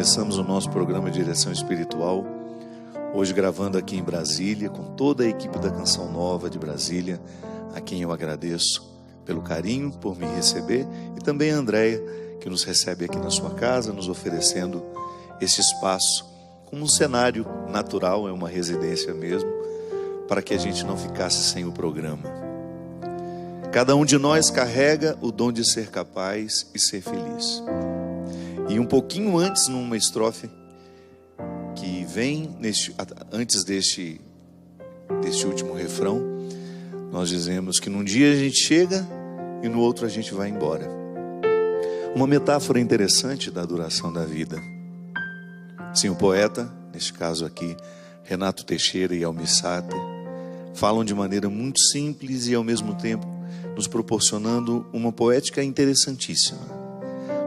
começamos o nosso programa de Direção Espiritual, hoje gravando aqui em Brasília, com toda a equipe da Canção Nova de Brasília, a quem eu agradeço pelo carinho, por me receber, e também a Andréia, que nos recebe aqui na sua casa, nos oferecendo esse espaço como um cenário natural, é uma residência mesmo, para que a gente não ficasse sem o programa. Cada um de nós carrega o dom de ser capaz e ser feliz. E um pouquinho antes, numa estrofe que vem antes deste último refrão, nós dizemos que num dia a gente chega e no outro a gente vai embora. Uma metáfora interessante da duração da vida. Sim, o poeta, neste caso aqui, Renato Teixeira e Almir Sater, falam de maneira muito simples e ao mesmo tempo nos proporcionando uma poética interessantíssima,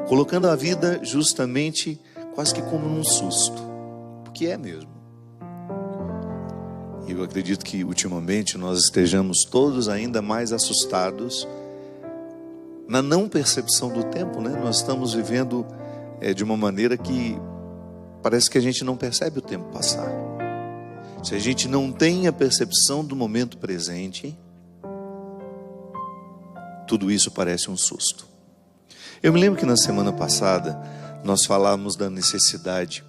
colocando a vida justamente quase que como num susto, porque é mesmo. E eu acredito que ultimamente nós estejamos todos ainda mais assustados na não percepção do tempo, né? Nós estamos vivendo de uma maneira que parece que a gente não percebe o tempo passar. Se a gente não tem a percepção do momento presente, tudo isso parece um susto. Eu me lembro que na semana passada nós falávamos da necessidade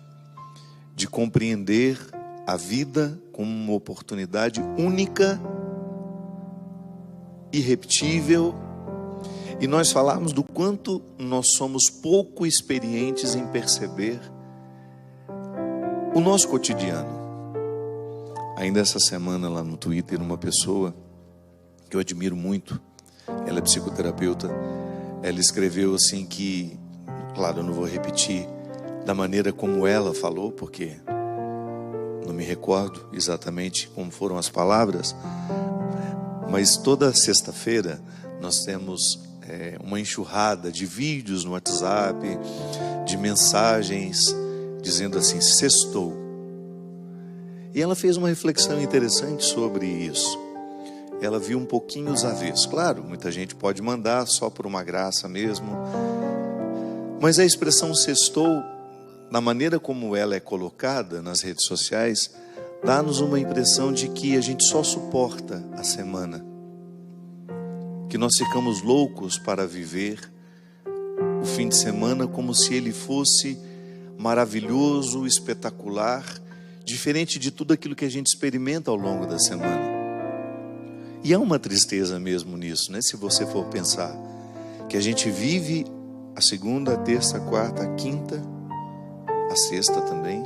de compreender a vida como uma oportunidade única, irrepetível, e nós falávamos do quanto nós somos pouco experientes em perceber o nosso cotidiano. Ainda essa semana lá no Twitter, uma pessoa que eu admiro muito, ela é psicoterapeuta, ela escreveu assim que, claro, eu não vou repetir da maneira como ela falou, porque não me recordo exatamente como foram as palavras, mas toda sexta-feira nós temos uma enxurrada de vídeos no WhatsApp, de mensagens dizendo assim, sextou. E ela fez uma reflexão interessante sobre isso. Ela viu um pouquinho os avessos. Claro, muita gente pode mandar só por uma graça mesmo, mas a expressão sextou, na maneira como ela é colocada nas redes sociais, dá-nos uma impressão de que a gente só suporta a semana, que nós ficamos loucos para viver o fim de semana como se ele fosse maravilhoso, espetacular, diferente de tudo aquilo que a gente experimenta ao longo da semana. E há uma tristeza mesmo nisso, né? Se você for pensar que a gente vive a segunda, a terça, a quarta, a quinta, a sexta também,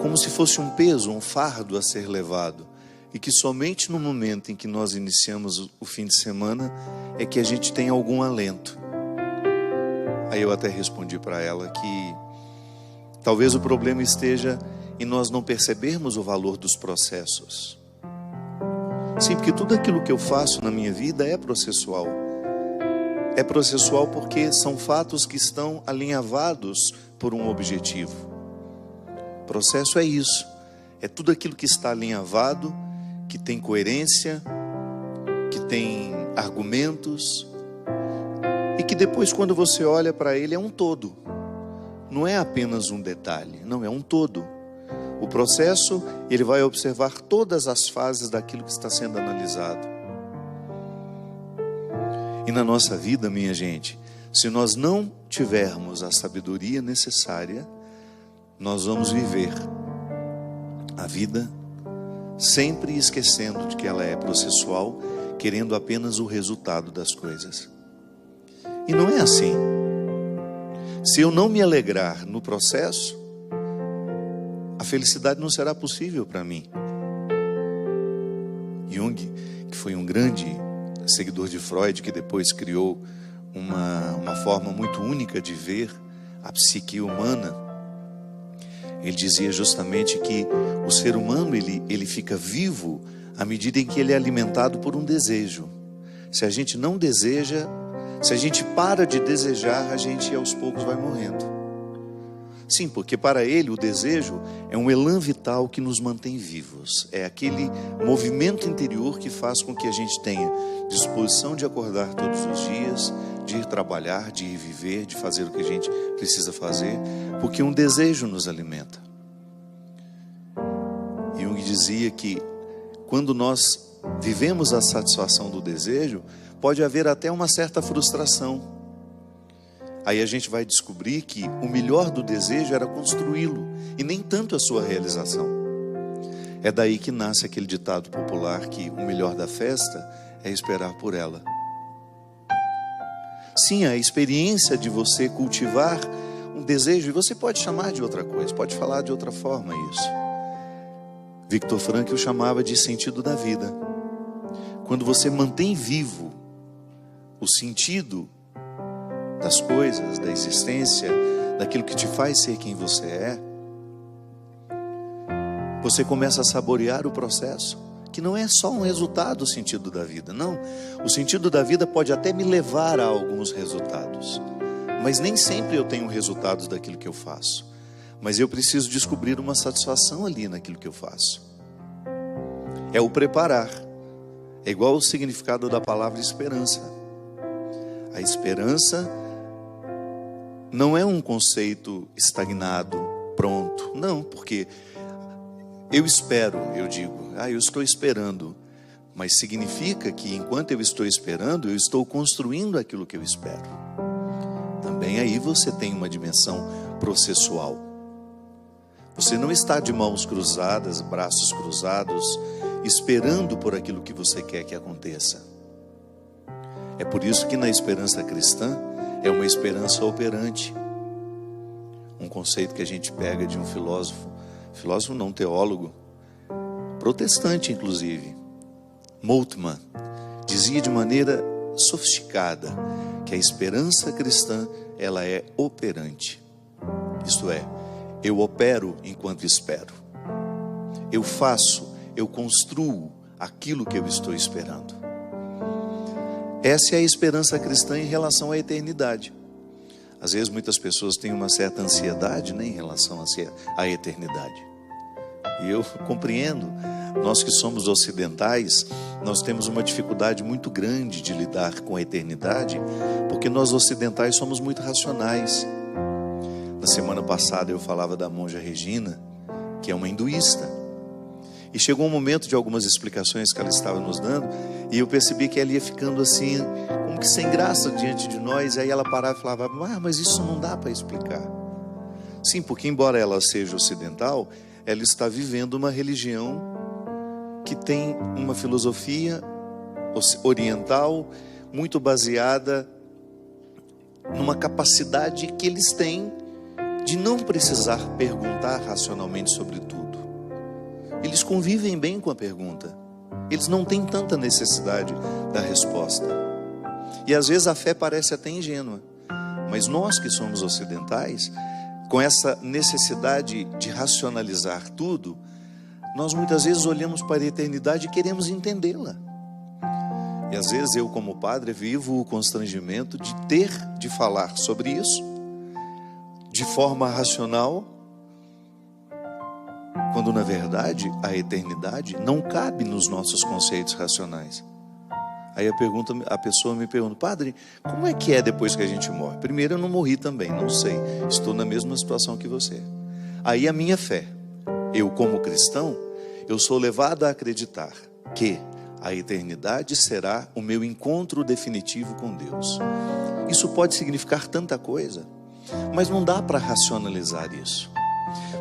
como se fosse um peso, um fardo a ser levado, e que somente no momento em que nós iniciamos o fim de semana é que a gente tem algum alento. Aí eu até respondi para ela que talvez o problema esteja em nós não percebermos o valor dos processos. Sim, porque tudo aquilo que eu faço na minha vida é processual. É processual porque são fatos que estão alinhavados por um objetivo. Processo é isso. É tudo aquilo que está alinhavado, que tem coerência, que tem argumentos, e que depois, quando você olha para ele, é um todo. Não é apenas um detalhe, não, é um todo. O processo, ele vai observar todas as fases daquilo que está sendo analisado. E na nossa vida, minha gente, se nós não tivermos a sabedoria necessária, nós vamos viver a vida sempre esquecendo de que ela é processual, querendo apenas o resultado das coisas. E não é assim. Se eu não me alegrar no processo, a felicidade não será possível para mim. Jung, que foi um grande seguidor de Freud, que depois criou uma forma muito única de ver a psique humana, ele dizia justamente que o ser humano ele fica vivo à medida em que ele é alimentado por um desejo. Se a gente não deseja, se a gente para de desejar, a gente aos poucos vai morrendo. Sim, porque para ele o desejo é um elan vital que nos mantém vivos. É aquele movimento interior que faz com que a gente tenha disposição de acordar todos os dias, de ir trabalhar, de ir viver, de fazer o que a gente precisa fazer, porque um desejo nos alimenta. Jung dizia que quando nós vivemos a satisfação do desejo, pode haver até uma certa frustração. Aí a gente vai descobrir que o melhor do desejo era construí-lo, e nem tanto a sua realização. É daí que nasce aquele ditado popular que o melhor da festa é esperar por ela. Sim, a experiência de você cultivar um desejo, e você pode chamar de outra coisa, pode falar de outra forma isso. Viktor Frankl chamava de sentido da vida. Quando você mantém vivo o sentido das coisas, da existência, daquilo que te faz ser quem você é, você começa a saborear o processo, que não é só um resultado do sentido da vida, não. O sentido da vida pode até me levar a alguns resultados, mas nem sempre eu tenho resultados daquilo que eu faço. Mas eu preciso descobrir uma satisfação ali naquilo que eu faço. É o preparar. É igual o significado da palavra esperança. A esperança não é um conceito estagnado, pronto. Não, porque eu espero, eu digo, eu estou esperando. Mas significa que enquanto eu estou esperando, eu estou construindo aquilo que eu espero. Também aí você tem uma dimensão processual. Você não está de mãos cruzadas, braços cruzados, esperando por aquilo que você quer que aconteça. É por isso que na esperança cristã é uma esperança operante. Um conceito que a gente pega de um filósofo não, teólogo, protestante inclusive, Moltmann, dizia de maneira sofisticada que a esperança cristã, ela é operante. Isto é, eu opero enquanto espero. Eu faço, eu construo aquilo que eu estou esperando. Essa é a esperança cristã em relação à eternidade. Às vezes muitas pessoas têm uma certa ansiedade, em relação à eternidade. E eu compreendo, nós que somos ocidentais, nós temos uma dificuldade muito grande de lidar com a eternidade, porque nós ocidentais somos muito racionais. Na semana passada eu falava da monja Regina, que é uma hinduísta. E chegou um momento de algumas explicações que ela estava nos dando, e eu percebi que ela ia ficando assim, como que sem graça diante de nós. Aí ela parava e falava, mas isso não dá para explicar. Sim, porque embora ela seja ocidental, ela está vivendo uma religião que tem uma filosofia oriental muito baseada numa capacidade que eles têm de não precisar perguntar racionalmente sobre tudo. Eles convivem bem com a pergunta. Eles não têm tanta necessidade da resposta. E às vezes a fé parece até ingênua. Mas nós que somos ocidentais, com essa necessidade de racionalizar tudo, nós muitas vezes olhamos para a eternidade e queremos entendê-la. E às vezes eu, como padre, vivo o constrangimento de ter de falar sobre isso de forma racional, quando na verdade a eternidade não cabe nos nossos conceitos racionais. Aí a pessoa me pergunta, padre, como é que é depois que a gente morre? Primeiro, eu não morri também, não sei, estou na mesma situação que você. Aí a minha fé, eu como cristão, eu sou levado a acreditar que a eternidade será o meu encontro definitivo com Deus. Isso pode significar tanta coisa, mas não dá para racionalizar isso.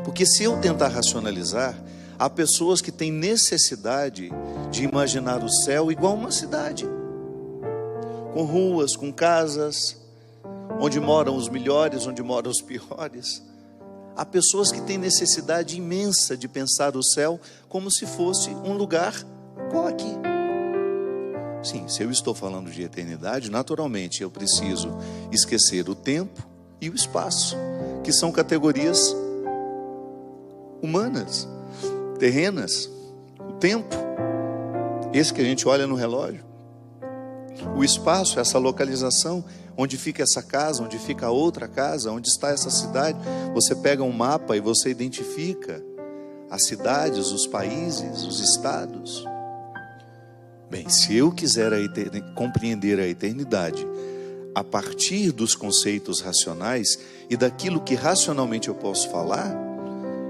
Porque se eu tentar racionalizar, há pessoas que têm necessidade de imaginar o céu igual uma cidade, com ruas, com casas, onde moram os melhores, onde moram os piores. Há pessoas que têm necessidade imensa de pensar o céu como se fosse um lugar igual aqui. Sim, se eu estou falando de eternidade, naturalmente eu preciso esquecer o tempo e o espaço, que são categorias humanas, terrenas. O tempo, esse que a gente olha no relógio. O espaço, essa localização, onde fica essa casa, onde fica a outra casa, onde está essa cidade. Você pega um mapa e você identifica as cidades, os países, os estados. Bem, se eu quiser compreender a eternidade a partir dos conceitos racionais e daquilo que racionalmente eu posso falar,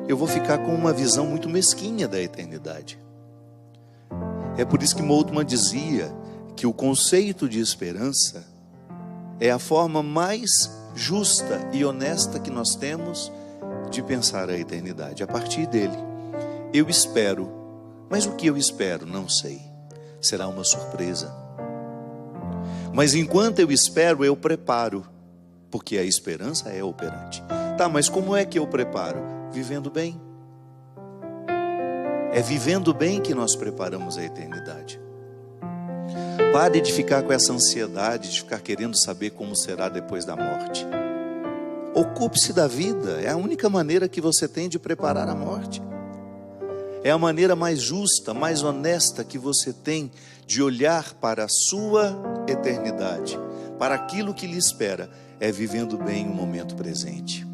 eu vou ficar com uma visão muito mesquinha da eternidade. É por isso que Moltmann dizia que o conceito de esperança é a forma mais justa e honesta que nós temos de pensar a eternidade. A partir dele, eu espero, mas o que eu espero? Não sei. Será uma surpresa. Mas enquanto eu espero, eu preparo, porque a esperança é operante. Tá, mas como é que eu preparo? Vivendo bem. É vivendo bem que nós preparamos a eternidade. Pare de ficar com essa ansiedade, de ficar querendo saber como será depois da morte. Ocupe-se da vida, é a única maneira que você tem de preparar a morte. É a maneira mais justa, mais honesta que você tem de olhar para a sua eternidade, para aquilo que lhe espera, é vivendo bem o momento presente.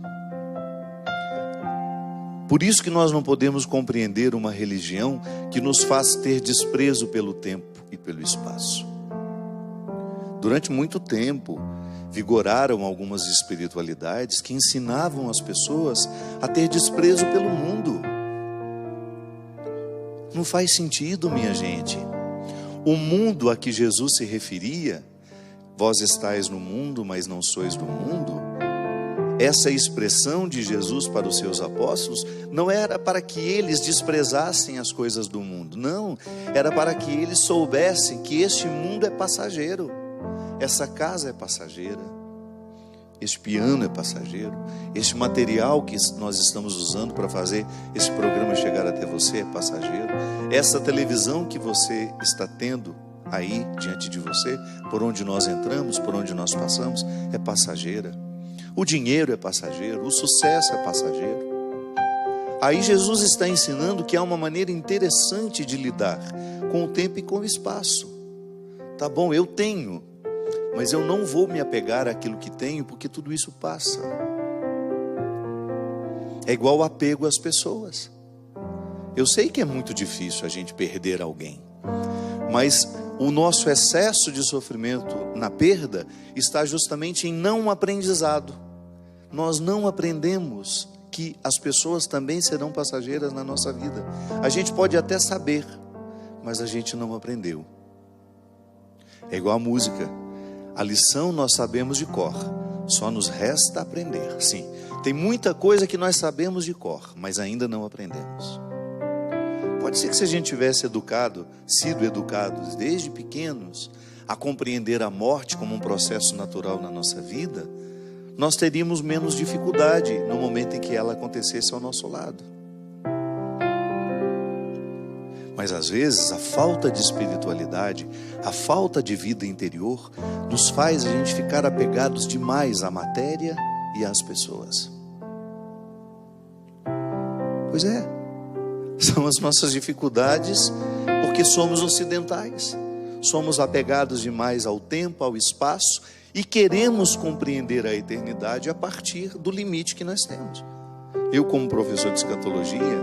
Por isso que nós não podemos compreender uma religião que nos faz ter desprezo pelo tempo e pelo espaço. Durante muito tempo, vigoraram algumas espiritualidades que ensinavam as pessoas a ter desprezo pelo mundo. Não faz sentido, minha gente. O mundo a que Jesus se referia, vós estáis no mundo, mas não sois do mundo, essa expressão de Jesus para os seus apóstolos não era para que eles desprezassem as coisas do mundo, não, era para que eles soubessem que este mundo é passageiro, essa casa é passageira, este piano é passageiro, este material que nós estamos usando para fazer esse programa chegar até você é passageiro, essa televisão que você está tendo aí diante de você, por onde nós entramos, por onde nós passamos, é passageira. O dinheiro é passageiro, o sucesso é passageiro. Aí Jesus está ensinando que há uma maneira interessante de lidar com o tempo e com o espaço. Tá bom, eu tenho, mas eu não vou me apegar àquilo que tenho, porque tudo isso passa. É igual o apego às pessoas. Eu sei que é muito difícil a gente perder alguém, mas o nosso excesso de sofrimento na perda está justamente em não aprendizado. Nós não aprendemos que as pessoas também serão passageiras na nossa vida. A gente pode até saber, mas a gente não aprendeu. É igual a música. A lição nós sabemos de cor, só nos resta aprender. Sim, tem muita coisa que nós sabemos de cor, mas ainda não aprendemos. Pode ser que se a gente tivesse sido educados desde pequenos a compreender a morte como um processo natural na nossa vida, nós teríamos menos dificuldade no momento em que ela acontecesse ao nosso lado. Mas às vezes a falta de espiritualidade, a falta de vida interior, nos faz a gente ficar apegados demais à matéria e às pessoas. Pois é, são as nossas dificuldades, porque somos ocidentais, somos apegados demais ao tempo, ao espaço, e queremos compreender a eternidade a partir do limite que nós temos. Eu, como professor de escatologia,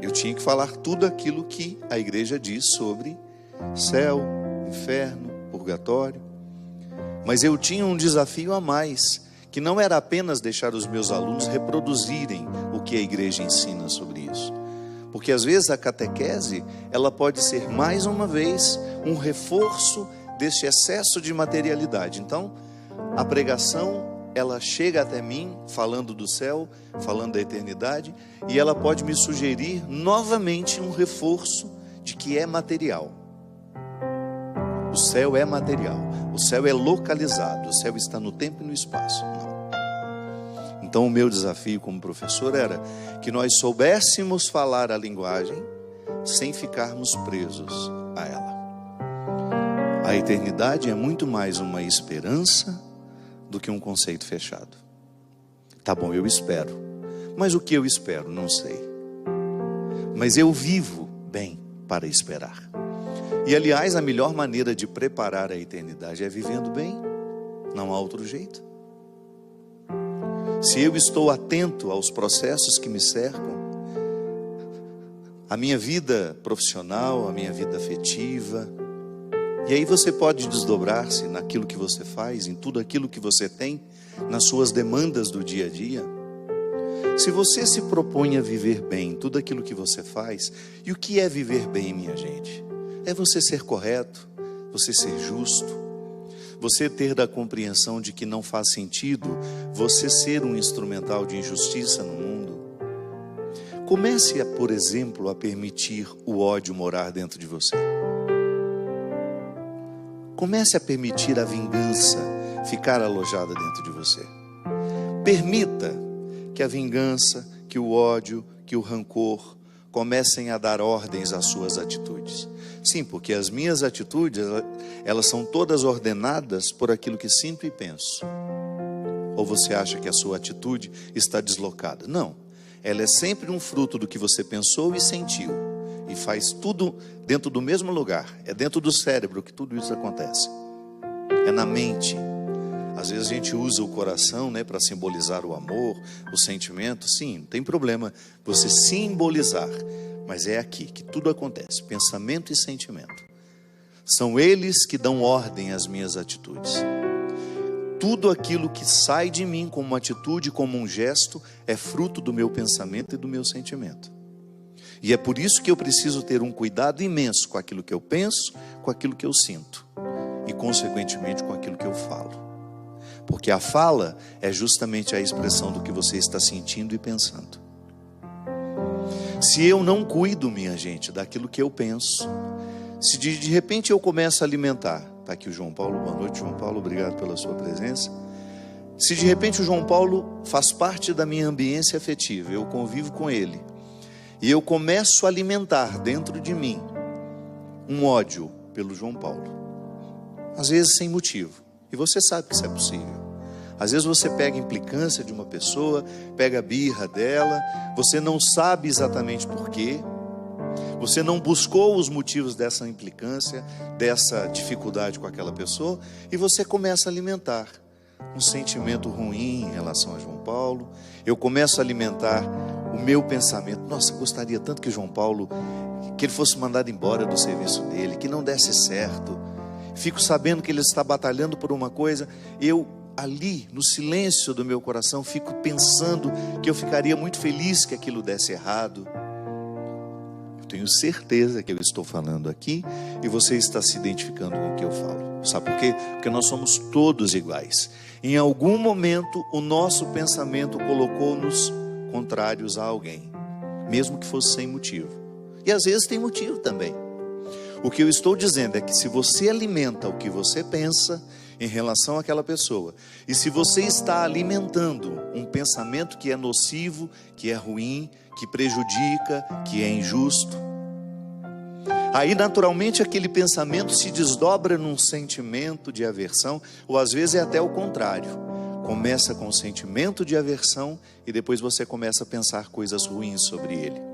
eu tinha que falar tudo aquilo que a igreja diz sobre céu, inferno, purgatório. Mas eu tinha um desafio a mais, que não era apenas deixar os meus alunos reproduzirem o que a igreja ensina sobre isso. Porque às vezes a catequese, ela pode ser mais uma vez um reforço desse excesso de materialidade. Então, a pregação, ela chega até mim falando do céu, falando da eternidade, e ela pode me sugerir novamente um reforço de que é material. O céu é material, o céu é localizado, o céu está no tempo e no espaço. Não. Então o meu desafio como professor era que nós soubéssemos falar a linguagem sem ficarmos presos a ela. A eternidade é muito mais uma esperança do que um conceito fechado. Tá bom, eu espero. Mas o que eu espero? Não sei. Mas eu vivo bem para esperar. E aliás, a melhor maneira de preparar a eternidade é vivendo bem. Não há outro jeito. Se eu estou atento aos processos que me cercam, a minha vida profissional, a minha vida afetiva E aí você pode desdobrar-se naquilo que você faz, em tudo aquilo que você tem, nas suas demandas do dia a dia. Se você se propõe a viver bem tudo aquilo que você faz, e o que é viver bem, minha gente? É você ser correto, você ser justo, você ter da compreensão de que não faz sentido você ser um instrumental de injustiça no mundo. Comece, por exemplo, a permitir o ódio morar dentro de você. Comece a permitir a vingança ficar alojada dentro de você. Permita que a vingança, que o ódio, que o rancor comecem a dar ordens às suas atitudes. Sim, porque as minhas atitudes, elas são todas ordenadas por aquilo que sinto e penso. Ou você acha que a sua atitude está deslocada? Não, ela é sempre um fruto do que você pensou e sentiu. E faz tudo dentro do mesmo lugar. É dentro do cérebro que tudo isso acontece. É na mente. Às vezes a gente usa o coração, né, para simbolizar o amor, o sentimento. Sim, não tem problema você simbolizar. Mas é aqui que tudo acontece. Pensamento e sentimento. São eles que dão ordem às minhas atitudes. Tudo aquilo que sai de mim como uma atitude, como um gesto, é fruto do meu pensamento e do meu sentimento. E é por isso que eu preciso ter um cuidado imenso com aquilo que eu penso, com aquilo que eu sinto. E consequentemente com aquilo que eu falo. Porque a fala é justamente a expressão do que você está sentindo e pensando. Se eu não cuido, minha gente, daquilo que eu penso, se de repente eu começo a alimentar, está aqui o João Paulo, boa noite João Paulo, obrigado pela sua presença. Se de repente o João Paulo faz parte da minha ambiência afetiva, eu convivo com ele, e eu começo a alimentar dentro de mim um ódio pelo João Paulo, às vezes sem motivo, e você sabe que isso é possível. Às vezes você pega a implicância de uma pessoa, pega a birra dela, você não sabe exatamente porquê, você não buscou os motivos dessa implicância, dessa dificuldade com aquela pessoa, e você começa a alimentar um sentimento ruim em relação a João Paulo. Eu começo a alimentar o meu pensamento: nossa, eu gostaria tanto que João Paulo, que ele fosse mandado embora do serviço dele, que não desse certo. Fico sabendo que ele está batalhando por uma coisa, eu ali, no silêncio do meu coração, fico pensando que eu ficaria muito feliz que aquilo desse errado. Eu tenho certeza que eu estou falando aqui e você está se identificando com o que eu falo. Sabe por quê? Porque nós somos todos iguais. Em algum momento, o nosso pensamento colocou-nos contrários a alguém, mesmo que fosse sem motivo. E às vezes tem motivo também. O que eu estou dizendo é que se você alimenta o que você pensa em relação àquela pessoa, e se você está alimentando um pensamento que é nocivo, que é ruim, que prejudica, que é injusto, aí naturalmente aquele pensamento se desdobra num sentimento de aversão, ou às vezes é até o contrário. Começa com o sentimento de aversão e depois você começa a pensar coisas ruins sobre ele.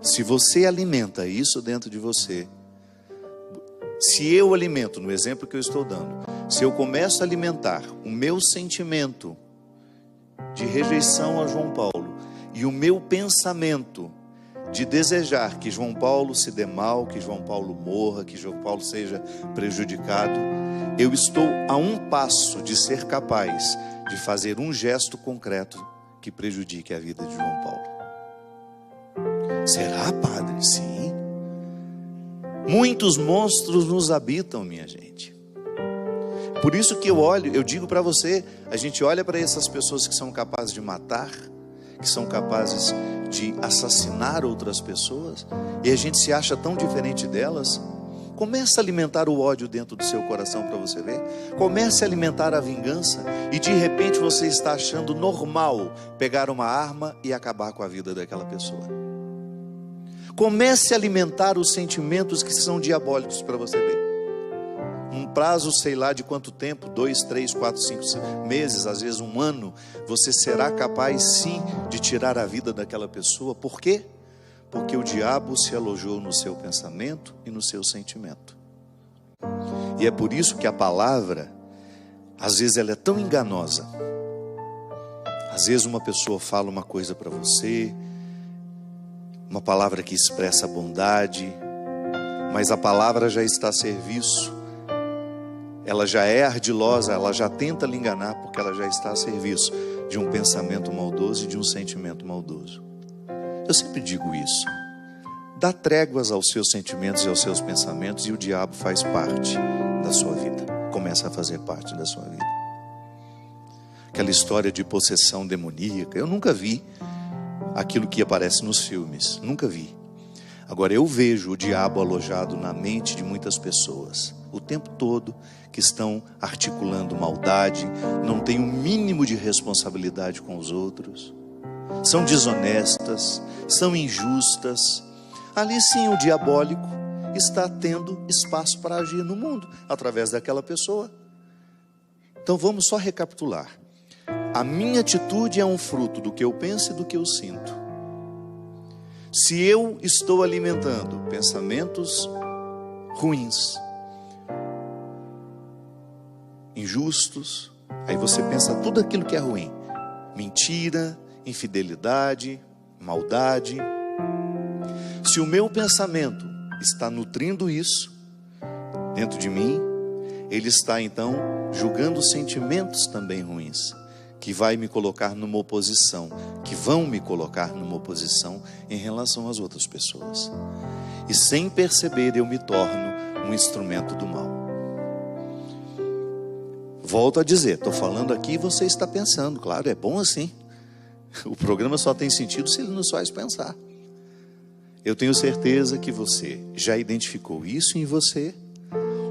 Se você alimenta isso dentro de você, se eu alimento, no exemplo que eu estou dando, se eu começo a alimentar o meu sentimento de rejeição a João Paulo e o meu pensamento de desejar que João Paulo se dê mal, que João Paulo morra, que João Paulo seja prejudicado, eu estou a um passo de ser capaz de fazer um gesto concreto que prejudique a vida de João Paulo. Será, padre? Sim. Muitos monstros nos habitam, minha gente. Por isso que eu digo para você, a gente olha para essas pessoas que são capazes de matar, que são capazes de assassinar outras pessoas, e a gente se acha tão diferente delas. Comece a alimentar o ódio dentro do seu coração para você ver. Comece a alimentar a vingança, e de repente você está achando normal pegar uma arma e acabar com a vida daquela pessoa. Comece a alimentar os sentimentos que são diabólicos para você ver. Um prazo, sei lá de quanto tempo, 2, 3, 4, 5 meses, às vezes um ano, você será capaz sim de tirar a vida daquela pessoa. Por quê? Porque o diabo se alojou no seu pensamento e no seu sentimento. E é por isso que a palavra, às vezes ela é tão enganosa. Às vezes uma pessoa fala uma coisa para você, uma palavra que expressa bondade, mas a palavra já está a serviço. Ela já é ardilosa, ela já tenta lhe enganar, porque ela já está a serviço de um pensamento maldoso e de um sentimento maldoso. Eu sempre digo isso. Dá tréguas aos seus sentimentos e aos seus pensamentos, e o diabo faz parte da sua vida. Começa a fazer parte da sua vida. Aquela história de possessão demoníaca, eu nunca vi aquilo que aparece nos filmes. Nunca vi. Agora eu vejo o diabo alojado na mente de muitas pessoas o tempo todo, que estão articulando maldade, não têm o mínimo de responsabilidade com os outros, são desonestas, são injustas. Ali sim o diabólico está tendo espaço para agir no mundo, através daquela pessoa. Então vamos só recapitular. A minha atitude é um fruto do que eu penso e do que eu sinto. Se eu estou alimentando pensamentos ruins, injustos, aí você pensa tudo aquilo que é ruim: mentira, infidelidade, maldade. Se o meu pensamento está nutrindo isso dentro de mim, ele está então julgando sentimentos também ruins, que vai me colocar numa oposição, que vão me colocar numa oposição em relação às outras pessoas. E sem perceber eu me torno um instrumento do mal. Volto a dizer, estou falando aqui e você está pensando. Claro, é bom assim. O programa só tem sentido se ele nos faz pensar. Eu tenho certeza que você já identificou isso em você,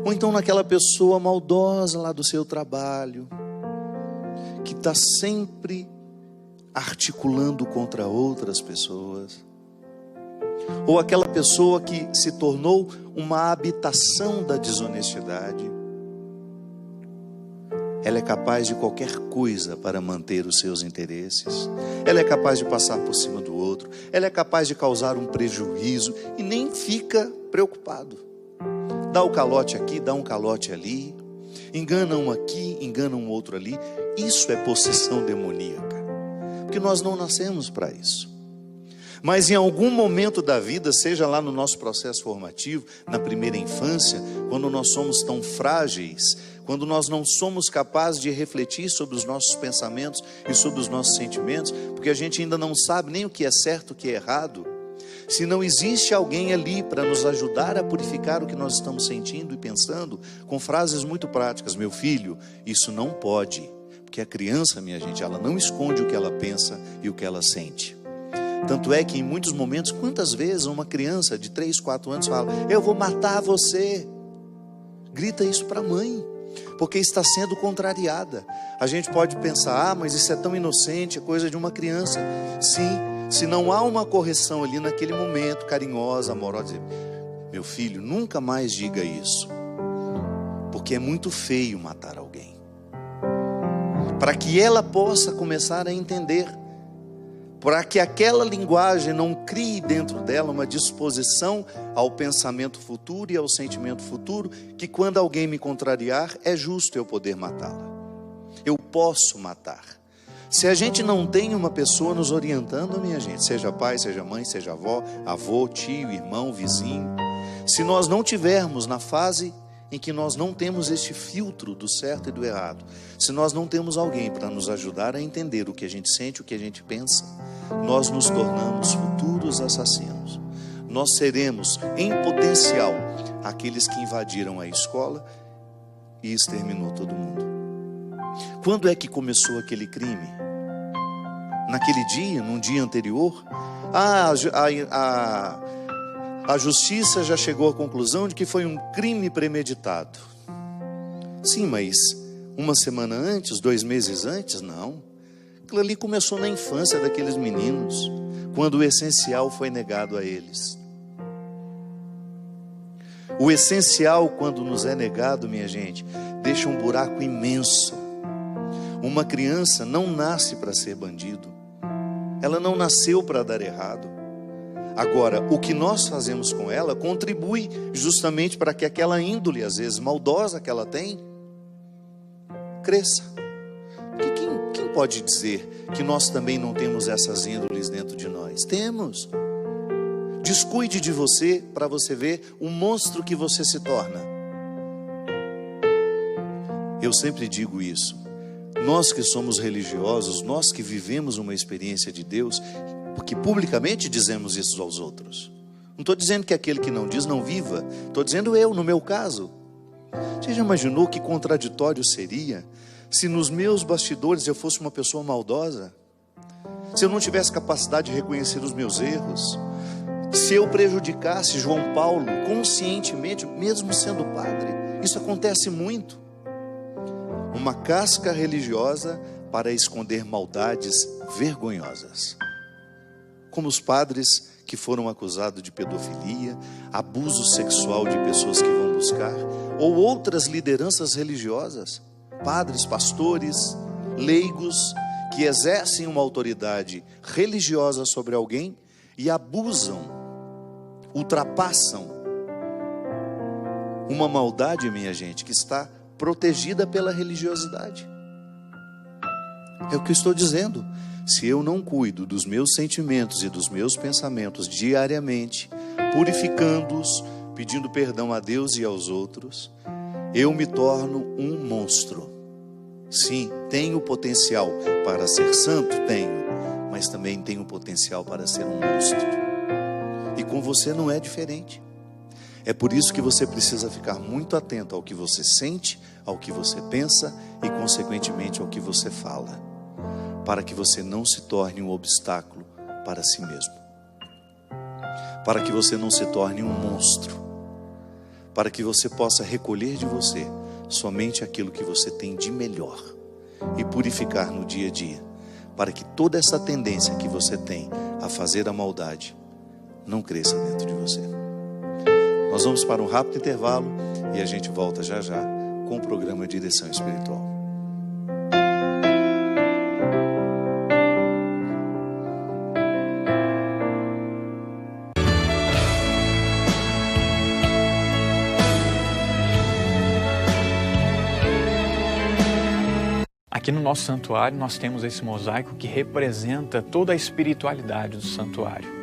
ou então naquela pessoa maldosa lá do seu trabalho, que está sempre articulando contra outras pessoas, ou aquela pessoa que se tornou uma habitação da desonestidade. Ela é capaz de qualquer coisa para manter os seus interesses. Ela é capaz de passar por cima do outro. Ela é capaz de causar um prejuízo e nem fica preocupado. Dá o calote aqui, dá um calote ali. Engana um aqui, engana um outro ali. Isso é possessão demoníaca. Porque nós não nascemos para isso. Mas em algum momento da vida, seja lá no nosso processo formativo, na primeira infância, quando nós somos tão frágeis, quando nós não somos capazes de refletir sobre os nossos pensamentos e sobre os nossos sentimentos, porque a gente ainda não sabe nem o que é certo, o que é errado, se não existe alguém ali para nos ajudar a purificar o que nós estamos sentindo e pensando, com frases muito práticas: meu filho, isso não pode, porque a criança, minha gente, ela não esconde o que ela pensa e o que ela sente. Tanto é que em muitos momentos, quantas vezes uma criança de 3, 4 anos fala: eu vou matar você, grita isso para a mãe, porque está sendo contrariada. A gente pode pensar: mas isso é tão inocente, é coisa de uma criança. Sim, se não há uma correção ali naquele momento, carinhosa, amorosa, dizer: meu filho, nunca mais diga isso, porque é muito feio matar alguém. Para que ela possa começar a entender, para que aquela linguagem não crie dentro dela uma disposição ao pensamento futuro e ao sentimento futuro, que quando alguém me contrariar, é justo eu poder matá-la. Eu posso matar. Se a gente não tem uma pessoa nos orientando, minha gente, seja pai, seja mãe, seja avó, avô, tio, irmão, vizinho, se nós não tivermos na fase em que nós não temos este filtro do certo e do errado, se nós não temos alguém para nos ajudar a entender o que a gente sente, o que a gente pensa, nós nos tornamos futuros assassinos. Nós seremos, em potencial, aqueles que invadiram a escola e exterminou todo mundo. Quando é que começou aquele crime? Naquele dia, num dia anterior? A justiça já chegou à conclusão de que foi um crime premeditado. Sim, mas uma semana antes, 2 meses antes, não. Aquilo ali começou na infância daqueles meninos, quando o essencial foi negado a eles. O essencial, quando nos é negado, minha gente, deixa um buraco imenso. Uma criança não nasce para ser bandido. Ela não nasceu para dar errado. Agora, o que nós fazemos com ela contribui justamente para que aquela índole, às vezes maldosa que ela tem, cresça. Porque quem pode dizer que nós também não temos essas índoles dentro de nós? Temos. Descuide de você para você ver o monstro que você se torna. Eu sempre digo isso. Nós que somos religiosos, nós que vivemos uma experiência de Deus, porque publicamente dizemos isso aos outros. Não estou dizendo que aquele que não diz não viva. Estou dizendo eu, no meu caso. Você já imaginou que contraditório seria se nos meus bastidores eu fosse uma pessoa maldosa? Se eu não tivesse capacidade de reconhecer os meus erros? Se eu prejudicasse João Paulo conscientemente, mesmo sendo padre? Isso acontece muito. Uma casca religiosa para esconder maldades vergonhosas. Como os padres que foram acusados de pedofilia, abuso sexual de pessoas que vão buscar, ou outras lideranças religiosas, padres, pastores, leigos, que exercem uma autoridade religiosa sobre alguém e abusam, ultrapassam uma maldade, minha gente, que está protegida pela religiosidade. É o que eu estou dizendo. Se eu não cuido dos meus sentimentos e dos meus pensamentos diariamente, purificando-os, pedindo perdão a Deus e aos outros, eu me torno um monstro. Sim, tenho potencial para ser santo, tenho, mas também tenho potencial para ser um monstro. E com você não é diferente. É por isso que você precisa ficar muito atento ao que você sente, ao que você pensa e, consequentemente, ao que você fala, para que você não se torne um obstáculo para si mesmo, para que você não se torne um monstro, para que você possa recolher de você somente aquilo que você tem de melhor e purificar no dia a dia, para que toda essa tendência que você tem a fazer a maldade não cresça dentro de você. Nós vamos para um rápido intervalo e a gente volta já já com o programa Direção Espiritual. Aqui no nosso santuário nós temos esse mosaico que representa toda a espiritualidade do santuário.